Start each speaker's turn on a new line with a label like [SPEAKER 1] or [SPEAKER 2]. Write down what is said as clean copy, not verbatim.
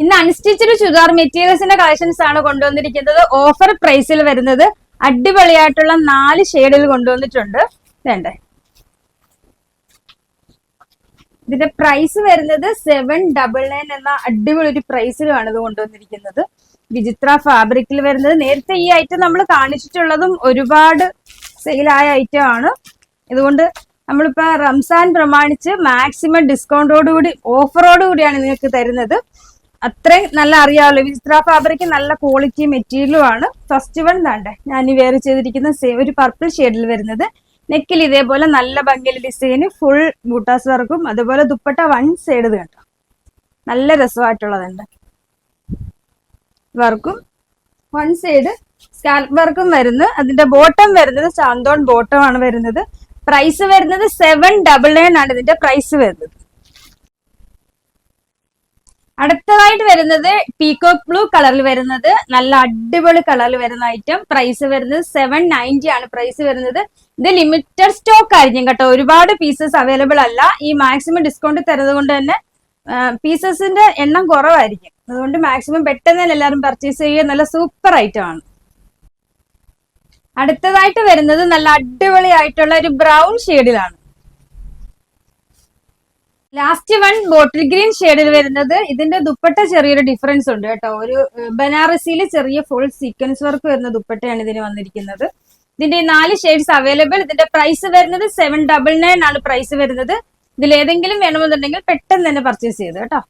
[SPEAKER 1] ഇന്ന് unstitched churidar മെറ്റീരിയൽസിന്റെ collections ആണ് കൊണ്ടുവന്നിരിക്കുന്നത്. ഓഫർ പ്രൈസിൽ വരുന്നത് അടിപൊളിയായിട്ടുള്ള 4 ഷെയ്ഡിൽ കൊണ്ടുവന്നിട്ടുണ്ട്. വേണ്ടേ, ഇതിന്റെ പ്രൈസ് വരുന്നത് 799 എന്ന അടിപൊളി ഒരു പ്രൈസിലുമാണ് ഇത് കൊണ്ടുവന്നിരിക്കുന്നത്. വിചിത്ര ഫാബ്രിക്കിൽ വരുന്നത്. നേരത്തെ ഈ ഐറ്റം നമ്മൾ കാണിച്ചിട്ടുള്ളതും ഒരുപാട് സെയിലായ ഐറ്റം ആണ്. ഇതുകൊണ്ട് നമ്മളിപ്പോ റംസാൻ പ്രമാണിച്ച് മാക്സിമം ഡിസ്കൗണ്ടോടുകൂടി ഓഫറോടുകൂടിയാണ് നിങ്ങൾക്ക് തരുന്നത്. അത്രയും നല്ല അറിയാമല്ലോ, വിചിത്ര ഫാബ്രിക് നല്ല ക്വാളിറ്റി മെറ്റീരിയലും ആണ്. ഫസ്റ്റ് വൺ താണ്ടേ ഞാൻ ഈ വെയർ ചെയ്തിരിക്കുന്ന ഒരു പർപ്പിൾ ഷെയ്ഡിൽ വരുന്നത്. നെക്കിൽ ഇതേപോലെ നല്ല ഭംഗിയിൽ ഡിസൈന്, ഫുൾ ബൂട്ടാസ് വർക്കും, അതുപോലെ ദുപ്പട്ട വൺ സൈഡ് കേട്ടോ നല്ല രസമായിട്ടുള്ളതുണ്ട്. വർക്കും വൺ സൈഡ് സ്കാൽപ്പ് വർക്കും വരുന്നു. അതിന്റെ ബോട്ടം വരുന്നത് ചാന്തോൺ ബോട്ടം ആണ് വരുന്നത്. പ്രൈസ് വരുന്നത് 799 ആണ് ഇതിന്റെ പ്രൈസ് വരുന്നത്. അടുത്തതായിട്ട് വരുന്നത് പീകോക്ക് ബ്ലൂ കളറിൽ വരുന്നത്, നല്ല അടിപൊളി കളറിൽ വരുന്ന ഐറ്റം. പ്രൈസ് വരുന്നത് 790 ആണ് പ്രൈസ് വരുന്നത്. ഇത് ലിമിറ്റഡ് സ്റ്റോക്ക് ആയിരിക്കും കേട്ടോ, ഒരുപാട് പീസസ് അവൈലബിൾ അല്ല. ഈ മാക്സിമം ഡിസ്കൗണ്ട് തരുന്നത് കൊണ്ട് തന്നെ പീസസിന്റെ എണ്ണം കുറവായിരിക്കും. അതുകൊണ്ട് മാക്സിമം പെട്ടെന്ന് തന്നെ എല്ലാവരും പർച്ചേസ് ചെയ്യുക. നല്ല സൂപ്പർ ഐറ്റം ആണ്. അടുത്തതായിട്ട് വരുന്നത് നല്ല അടിപൊളി ആയിട്ടുള്ള ഒരു ബ്രൗൺ ഷെയ്ഡിലാണ്. ലാസ്റ്റ് വൺ ബോട്ടിൽ ഗ്രീൻ ഷെയ്ഡിൽ വരുന്നത്. ഇതിന്റെ ദുപ്പട്ട ചെറിയൊരു ഡിഫറൻസ് ഉണ്ട് കേട്ടോ. ഒരു ബനാറസിയിൽ ചെറിയ ഫുൾ സീക്വൻസ് വർക്ക് വരുന്ന ദുപ്പട്ടയാണ് ഇതിന് വന്നിരിക്കുന്നത്. ഇതിന്റെ 4 ഷെയ്ഡ്സ് അവൈലബിൾ. ഇതിന്റെ പ്രൈസ് വരുന്നത് 799 ആണ് പ്രൈസ് വരുന്നത്. ഇതിൽ ഏതെങ്കിലും വേണമെന്നുണ്ടെങ്കിൽ പെട്ടെന്ന് തന്നെ പർച്ചേസ് ചെയ്ത് കേട്ടോ.